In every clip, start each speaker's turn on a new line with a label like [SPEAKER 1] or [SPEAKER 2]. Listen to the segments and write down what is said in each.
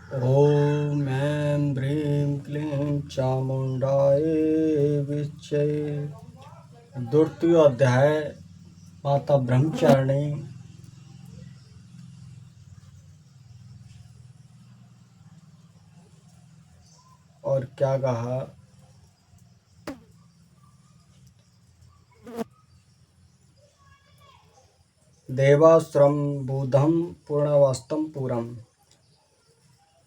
[SPEAKER 1] ॐ ऐं ह्रीं क्लीं चामुण्डाय विच्चे। द्वितीय अध्याय माता ब्रह्मचारिणी। और क्या कहा? देवासुरं बुधं पूर्णवस्तं पूरम्।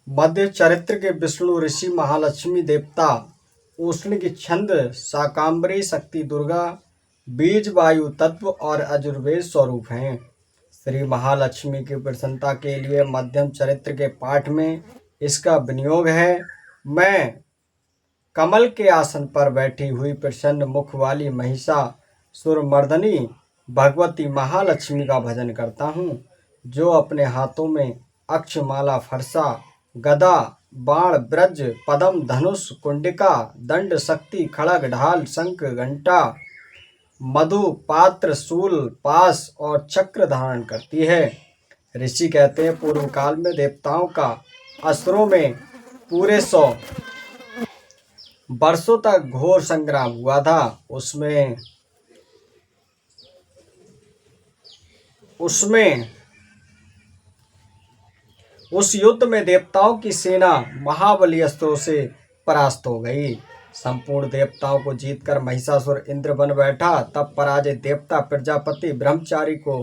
[SPEAKER 1] मध्य चरित्र के विष्णु ऋषि महालक्ष्मी देवता उष्ण की छंद शाकांबरी शक्ति दुर्गा बीज वायु तत्व और अजुर्वेद स्वरूप हैं। श्री महालक्ष्मी की प्रसन्नता के लिए मध्यम चरित्र के पाठ में इसका विनियोग है। मैं कमल के आसन पर बैठी हुई प्रसन्न मुख वाली महिषासुरमर्दिनी भगवती महालक्ष्मी का भजन करता हूँ, जो अपने हाथों में अक्षमाला फरसा गदा बाण ब्रज पदम धनुष कुंडिका दंड शक्ति खड़ग ढाल शंख घंटा मधु पात्र शूल पास और चक्र धारण करती है। ऋषि कहते हैं, पूर्व काल में देवताओं का असुरों में पूरे 100 वर्षों तक घोर संग्राम हुआ था। उस युद्ध में देवताओं की सेना महाबली अस्त्रों से परास्त हो गई। संपूर्ण देवताओं को जीतकर महिषासुर इंद्र बन बैठा। तब पराजित देवता प्रजापति ब्रह्मचारी को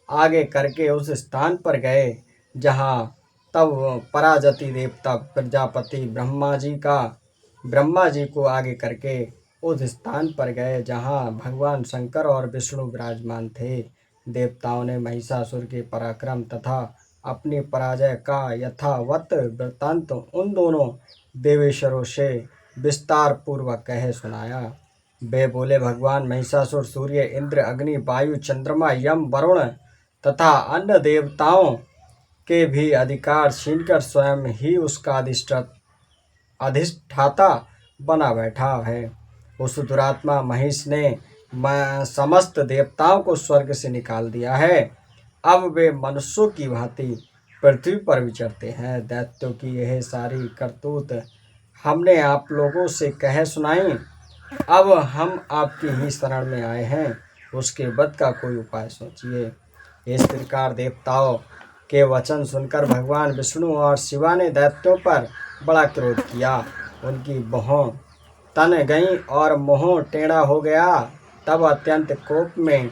[SPEAKER 1] आगे करके उस स्थान पर गए जहाँ तब पराजति देवता प्रजापति ब्रह्मा जी को आगे करके उस स्थान पर गए जहाँ भगवान शंकर और विष्णु विराजमान थे। देवताओं ने महिषासुर के पराक्रम तथा अपनी पराजय का यथावत वृत्तांत उन दोनों देवेश्वरों से विस्तार पूर्वक कह सुनाया। वे बोले, भगवान महिषासुर सूर्य इंद्र अग्नि वायु चंद्रमा यम वरुण तथा अन्य देवताओं के भी अधिकार छीनकर स्वयं ही उसका अधिष्ठाता बना बैठा है। उस दुरात्मा महिष ने समस्त देवताओं को स्वर्ग से निकाल दिया है। अब वे मनुष्यों की भांति पृथ्वी पर विचरते हैं। दैत्यों की यह सारी करतूत हमने आप लोगों से कह सुनाई। अब हम आपकी ही शरण में आए हैं, उसके वध का कोई उपाय सोचिए। इस प्रकार देवताओं के वचन सुनकर भगवान विष्णु और शिवा ने दैत्यों पर बड़ा क्रोध किया। उनकी भौं तन गई और मुंह टेढ़ा हो गया। तब अत्यंत कोप में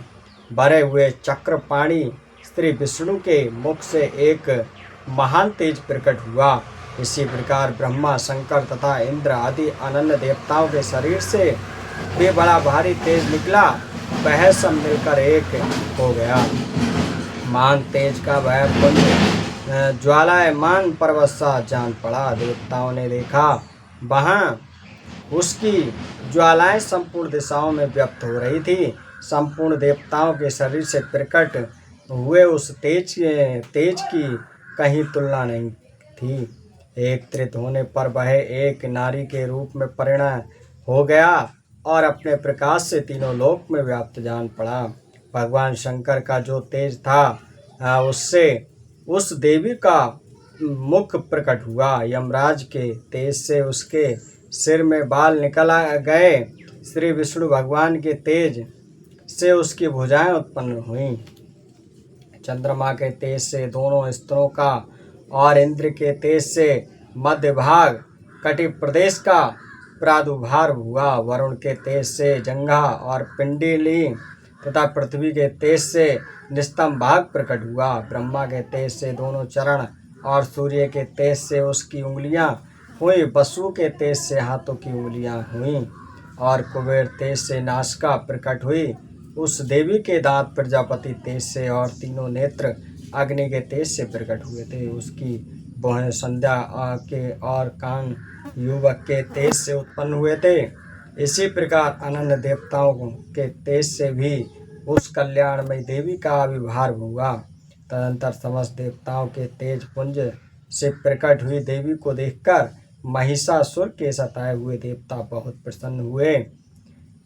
[SPEAKER 1] भरे हुए चक्रपाणी श्री विष्णु के मुख से एक महान तेज प्रकट हुआ। इसी प्रकार ब्रह्मा शंकर तथा इंद्र आदि अनन्य देवताओं के शरीर से भी बड़ा भारी तेज निकला। वह सब मिलकर एक हो गया। महान तेज का वह पुंज ज्वालायमान पर्वत सा जान पड़ा। देवताओं ने देखा, वहाँ उसकी ज्वालाएं संपूर्ण दिशाओं में व्यक्त हो रही थी। संपूर्ण देवताओं के शरीर से प्रकट हुए उस तेज की कहीं तुलना नहीं थी। एकत्रित होने पर वह एक नारी के रूप में परिणत हो गया और अपने प्रकाश से तीनों लोक में व्याप्त जान पड़ा। भगवान शंकर का जो तेज था उससे उस देवी का मुख प्रकट हुआ। यमराज के तेज से उसके सिर में बाल निकल गए। श्री विष्णु भगवान के तेज से उसकी भुजाएं उत्पन्न हुईं। चंद्रमा के तेज से दोनों स्तनों का और इंद्र के तेज से मध्य भाग कटि प्रदेश का प्रादुर्भाव हुआ। वरुण के तेज से जंघा और पिंडली तथा पृथ्वी के तेज से निस्तंभ भाग प्रकट हुआ। ब्रह्मा के तेज से दोनों चरण और सूर्य के तेज से उसकी उंगलियां हुई। वसु के तेज से हाथों की उंगलियां हुईं और कुबेर तेज से नासिका प्रकट हुई। उस देवी के दांत प्रजापति तेज से और तीनों नेत्र अग्नि के तेज से प्रकट हुए थे। उसकी भौहें संध्या के और कान युवक के तेज से उत्पन्न हुए थे। इसी प्रकार अनन्य देवताओं के तेज से भी उस कल्याणमयी देवी का आविर्भाव हुआ। तदंतर समस्त देवताओं के तेज पुंज से प्रकट हुई देवी को देखकर महिषासुर के सताए हुए देवता बहुत प्रसन्न हुए।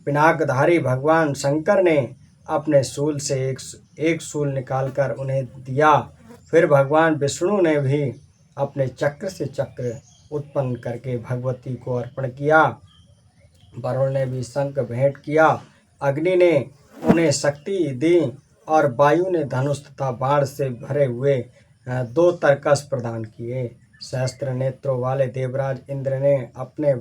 [SPEAKER 1] पिनाकधारी भगवान शंकर ने अपने शूल से एक शूल निकालकर उन्हें दिया। फिर भगवान विष्णु ने भी अपने चक्र से चक्र उत्पन्न करके भगवती को अर्पण किया। वरुण ने भी शंख भेंट किया, अग्नि ने उन्हें शक्ति दी और वायु ने धनुष तथा बाण से भरे हुए 2 तरकस प्रदान किए। सहस्त्र नेत्रों वाले देवराज इंद्र ने अपने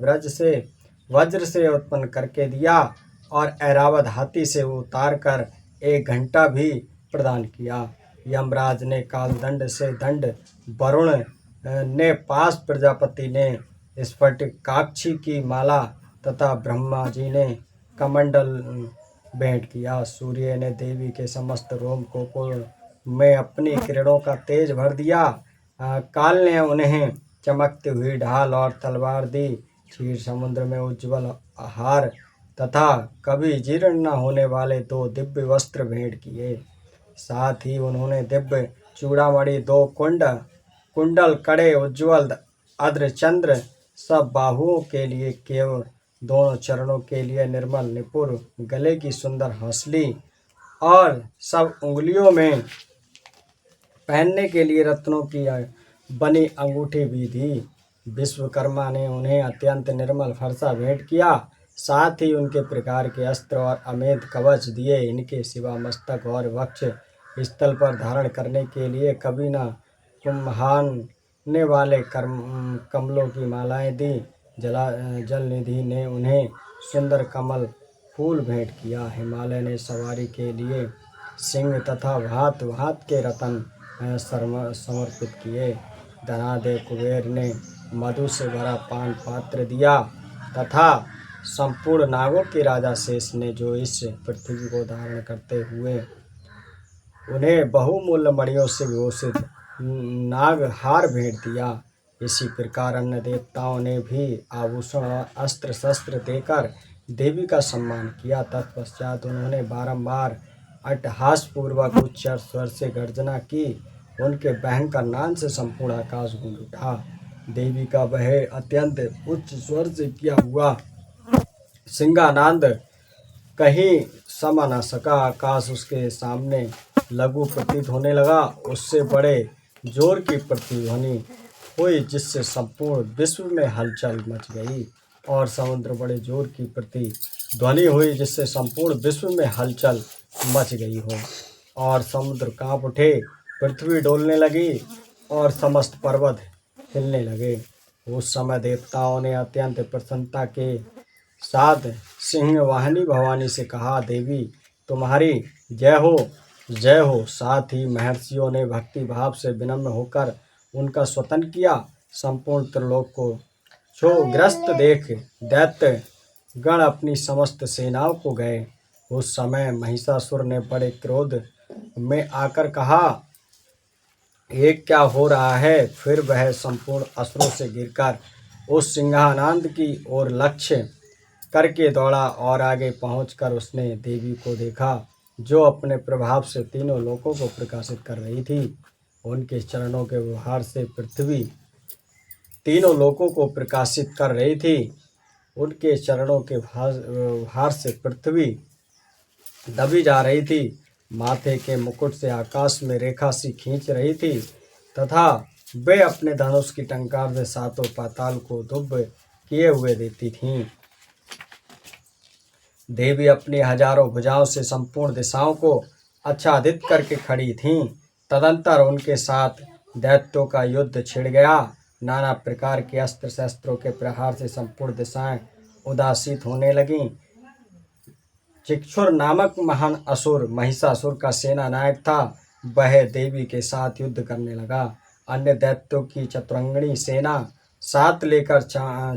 [SPEAKER 1] वज्र से उत्पन्न करके दिया और ऐरावत हाथी से उतार कर 1 घंटा भी प्रदान किया। यमराज ने कालदंड से दंड, वरुण ने पास, प्रजापति ने स्फटिकाक्षी की माला तथा ब्रह्मा जी ने कमंडल भेंट किया। सूर्य ने देवी के समस्त रोमकूपों में अपनी किरणों का तेज भर दिया। काल ने उन्हें चमकती हुई ढाल और तलवार दी। क्षीर समुद्र में उज्ज्वल हार तथा कभी जीर्ण न होने वाले 2 दिव्य वस्त्र भेंट किए। साथ ही उन्होंने दिव्य चूड़ामणि, 2 कुंडल, कड़े, उज्ज्वल अर्धचंद्र, सब बाहुओं के लिए केवल, दोनों चरणों के लिए निर्मल निपुर, गले की सुंदर हंसली और सब उंगलियों में पहनने के लिए रत्नों की बनी अंगूठी भी दी। विश्वकर्मा ने उन्हें अत्यंत निर्मल फरसा भेंट किया। साथ ही उनके प्रकार के अस्त्र और अमेध कवच दिए। इनके सिवा मस्तक और वक्ष स्थल पर धारण करने के लिए कभी न कुम्हाने वाले कमलों की मालाएं दी। जल निधि ने उन्हें सुंदर कमल फूल भेंट किया। हिमालय ने सवारी के लिए सिंह तथा भांत भांत के रतन समर्पित किए। धनादेव कुबेर ने मधु से भरा पान पात्र दिया तथा संपूर्ण नागों के राजा शेष ने, जो इस पृथ्वी को धारण करते हुए उन्हें बहुमूल्य मणियों से विभूषित नागहार भेंट दिया। इसी प्रकार अन्य देवताओं ने भी आभूषण और अस्त्र शस्त्र देकर देवी का सम्मान किया। तत्पश्चात उन्होंने बारंबार अट्टहासपूर्वक उच्च स्वर से गर्जना की। उनके भयंकर नाद से संपूर्ण आकाश गूंज उठा। देवी का वह अत्यंत उच्च स्वर से किया हुआ सिंहानाद कहीं समा न सका। आकाश उसके सामने लघु प्रतीत होने लगा। उससे बड़े जोर की प्रतिध्वनि हुई, जिससे संपूर्ण विश्व में हलचल मच गई, और समुद्र बड़े जोर की प्रतिध्वनि हुई, जिससे संपूर्ण विश्व में हलचल मच गई हो, और समुद्र कांप उठे, पृथ्वी डोलने लगी और समस्त पर्वत हिलने लगे। उस समय देवताओं ने अत्यंत प्रसन्नता के साथ सिंहवाहिनी भवानी से कहा, देवी तुम्हारी जय हो, जय हो। साथ ही महर्षियों ने भक्ति भाव से विनम्र होकर उनका स्तुति किया। संपूर्ण त्रिलोक को क्षोभग्रस्त देख दैत्य गण अपनी समस्त सेनाओं को गए। उस समय महिषासुर ने बड़े क्रोध में आकर कहा, ये क्या हो रहा है? फिर वह संपूर्ण असुरों से गिरकर उस सिंहानाद की ओर लक्ष्य करके दौड़ा, और आगे पहुंचकर उसने देवी को देखा, जो अपने प्रभाव से तीनों लोकों को प्रकाशित कर रही थी। उनके चरणों के व्यवहार से पृथ्वी तीनों लोकों को प्रकाशित कर रही थी। उनके चरणों के व्यवहार से पृथ्वी दबी जा रही थी, माथे के मुकुट से आकाश में रेखा सी खींच रही थी, तथा वे अपने धनुष की टंकार से सातों पाताल को दुब किए हुए देती थीं। देवी अपनी हजारों भुजाओं से संपूर्ण दिशाओं को आच्छादित करके खड़ी थीं। तदंतर उनके साथ दैत्यों का युद्ध छिड़ गया। नाना प्रकार के अस्त्र शस्त्रों के प्रहार से संपूर्ण दिशाएं उदासित होने लगीं। चिक्षुर नामक महान असुर महिषासुर का सेना नायक था, वह देवी के साथ युद्ध करने लगा। अन्य दैत्यों की चतुरंगणी सेना साथ लेकर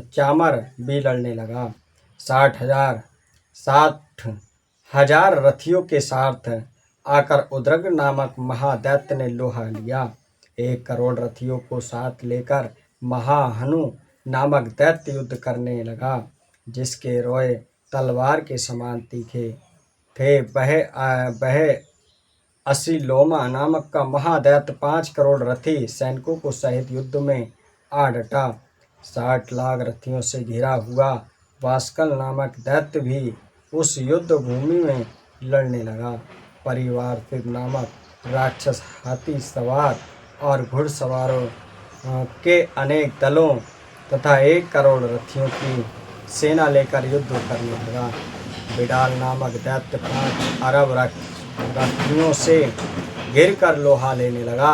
[SPEAKER 1] चामर भी लड़ने लगा। 60,000 रथियों के साथ आकर उद्रग नामक महादैत्य ने लोहा लिया। 1 करोड़ रथियों को साथ लेकर महाहनु नामक दैत्य युद्ध करने लगा, जिसके रोए तलवार के समान तीखे थे। वह असीलोमा नामक का महादैत्य 5 करोड़ रथी सैनिकों को सहित युद्ध में आ डटा। 60 लाख रथियों से घिरा हुआ वास्कल नामक दैत्य भी उस युद्ध भूमि में लड़ने लगा। परिवार फिर नामक राक्षस हाथी सवार और घुड़सवारों के अनेक दलों तथा 1 करोड़ रथियों की सेना लेकर युद्ध करने लगा। बिडाल नामक दैत्य 5 अरब रथियों से घिरकर लोहा लेने लगा।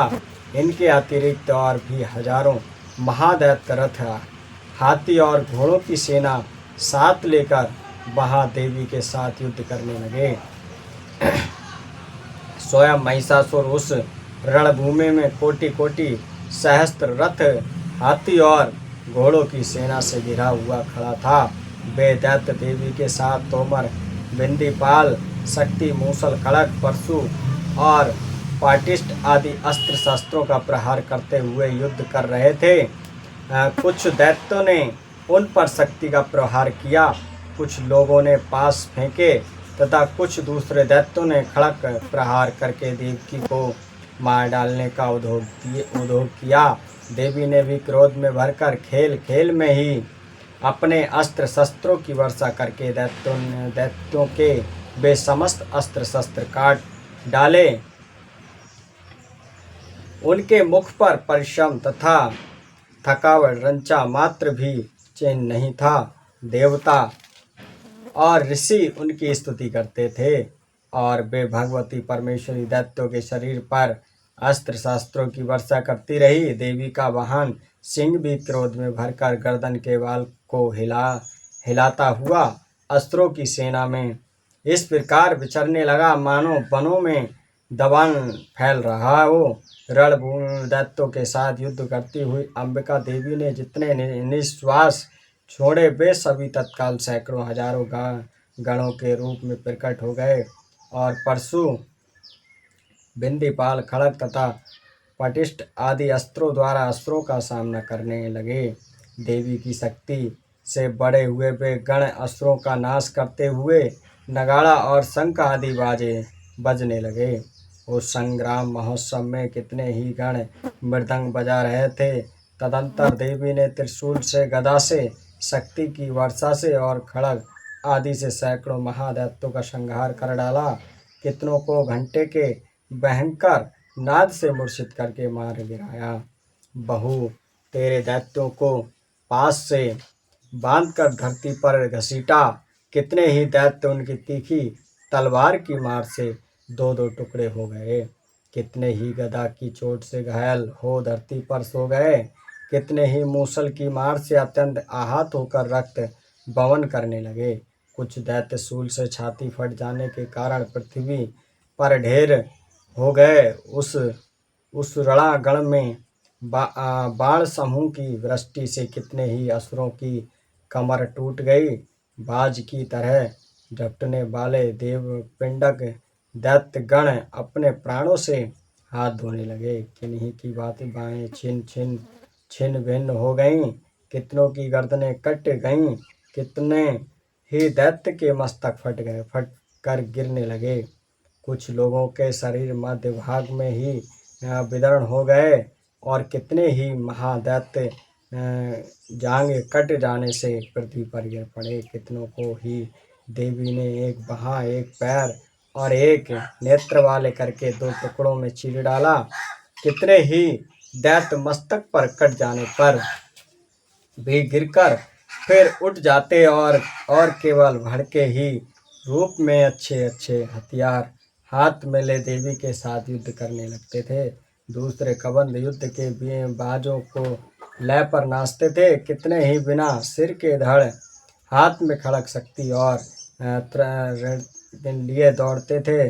[SPEAKER 1] इनके अतिरिक्त और भी हजारों महादैत्य रथ, हाथी और घोड़ों की सेना साथ लेकर महादेवी के साथ युद्ध करने लगे। स्वयं महिषासुर उस रणभूमि में कोटि कोटि सहस्त्र रथ, हाथी और घोड़ों की सेना से घिरा हुआ खड़ा था। वे दैत्य देवी के साथ तोमर, बिंदीपाल, शक्ति, मूसल, खड़ग, परशु और पाटिष्ट आदि अस्त्र शस्त्रों का प्रहार करते हुए युद्ध कर रहे थे। कुछ दैत्यों ने उन पर शक्ति का प्रहार किया, कुछ लोगों ने पास फेंके तथा कुछ दूसरे दैत्यों ने खड़ग प्रहार करके देवकी को मार डालने का उद्योग किया। देवी ने भी क्रोध में भरकर खेल खेल में ही अपने अस्त्र शस्त्रों की वर्षा करके दैत्यों के वे समस्त अस्त्र शस्त्र काट डाले। उनके मुख पर परिश्रम तथा थकावट रंचा मात्र भी चिन्ह नहीं था। देवता और ऋषि उनकी स्तुति करते थे और वे भगवती परमेश्वरी दैत्यों के शरीर पर अस्त्र शस्त्रों की वर्षा करती रही। देवी का वाहन सिंह भी क्रोध में भरकर गर्दन के बाल को हिलाता हुआ अस्त्रों की सेना में इस प्रकार विचरने लगा मानो वनों में दबंग फैल रहा हो। रणभूमि दैत्यों के साथ युद्ध करती हुई अंबिका देवी ने जितने निश्वास छोड़े वे सभी तत्काल सैकड़ों हजारों गणों के रूप में प्रकट हो गए और परशु, बिंदीपाल, खड़ग तथा पटिष्ठ आदि अस्त्रों द्वारा अस्त्रों का सामना करने लगे। देवी की शक्ति से बड़े हुए वे गण अस्त्रों का नाश करते हुए नगाड़ा और शंख आदि बाजे बजने लगे। उस संग्राम महोत्सव में कितने ही गण मृदंग बजा रहे थे। तदंतर देवी ने त्रिशूल से, गदा से, शक्ति की वर्षा से और खड़ग आदि से सैकड़ों महादैत्यों का संहार कर डाला। कितनों को घंटे के भयंकर नाद से मूर्छित करके मार गिराया। बहू, तेरे दैत्यों को पास से बांधकर धरती पर घसीटा। कितने ही दैत्य उनकी तीखी तलवार की मार से दो दो टुकड़े हो गए। कितने ही गदा की चोट से घायल हो धरती पर सो गए। कितने ही मूसल की मार से अत्यंत आहत होकर रक्त बवन करने लगे। कुछ दैत्य शूल से छाती फट जाने के कारण पृथ्वी पर ढेर हो गए। उस रणांगण में बाण समूह की वृष्टि से कितने ही असुरों की कमर टूट गई। बाज की तरह झपटने वाले देवपिंडक दैत्य गण अपने प्राणों से हाथ धोने लगे। किन्हीं की बाहें छिन्न भिन्न हो गईं। कितनों की गर्दनें कट गईं। कितने ही दैत्य के मस्तक फट कर गिरने लगे। कुछ लोगों के शरीर मध्य भाग में ही विदर्ण हो गए और कितने ही महादैत्य जांघें कट जाने से पृथ्वी पर गिर पड़े। कितनों को ही देवी ने एक बाह, एक पैर और एक नेत्र वाले करके 2 टुकड़ों में चीर डाला। कितने ही दैत्य मस्तक पर कट जाने पर भी गिरकर फिर उठ जाते और केवल भड़के ही रूप में अच्छे अच्छे हथियार हाथ में ले देवी के साथ युद्ध करने लगते थे। दूसरे कबंध युद्ध के बाजों को लय पर नाचते थे। कितने ही बिना सिर के धड़ हाथ में खड़ग शक्ति और लिए दौड़ते थे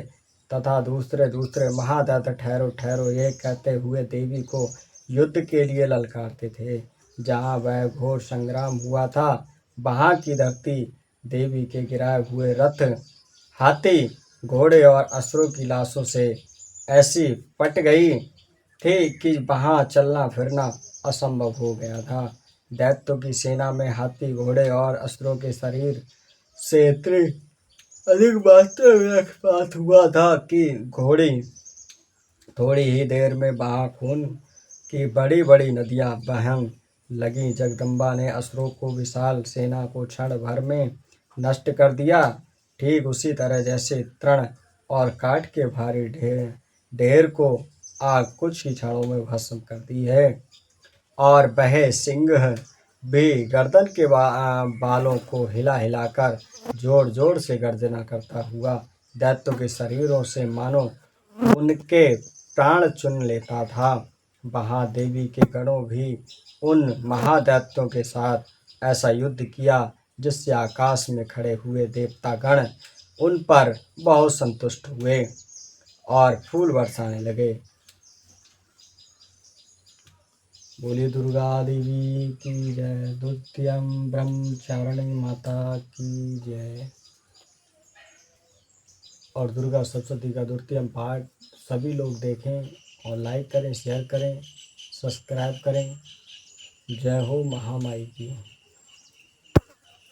[SPEAKER 1] तथा दूसरे महादैत्य ठहरो ठहरो ये कहते हुए देवी को युद्ध के लिए ललकारते थे। जहाँ वह घोर संग्राम हुआ था वहाँ की धरती देवी के गिराए हुए रथ, हाथी, घोड़े और असुरों की लाशों से ऐसी पट गई थी कि वहाँ चलना फिरना असंभव हो गया था। दैत्यों की सेना में हाथी, घोड़े और असुरों के शरीर से इतनी अधिक मात्रा में रक्तपात हुआ था कि घोड़ी थोड़ी ही देर में वहाँ खून की बड़ी बड़ी नदियाँ बहने लगी। जगदम्बा ने असुरों को विशाल सेना को क्षण भर में नष्ट कर दिया। ठीक उसी तरह जैसे तृण और काठ के भारी ढेर को आग कुछ ही क्षणों में भस्म कर दी है। और वह सिंह भी गर्दन के बालों को हिला हिलाकर जोर जोर से गर्जना करता हुआ दैत्यों के शरीरों से मानो उनके प्राण चुन लेता था। वहां देवी के गणों भी उन महादैत्यों के साथ ऐसा युद्ध किया जिससे आकाश में खड़े हुए देवतागण उन पर बहुत संतुष्ट हुए और फूल बरसाने लगे। बोलिए दुर्गा देवी की जय। द्वितीयम ब्रह्मचारिणी माता की जय। और दुर्गा सप्तशती का द्वितीयम पाठ सभी लोग देखें और लाइक करें, शेयर करें, सब्सक्राइब करें। जय हो महामाई की।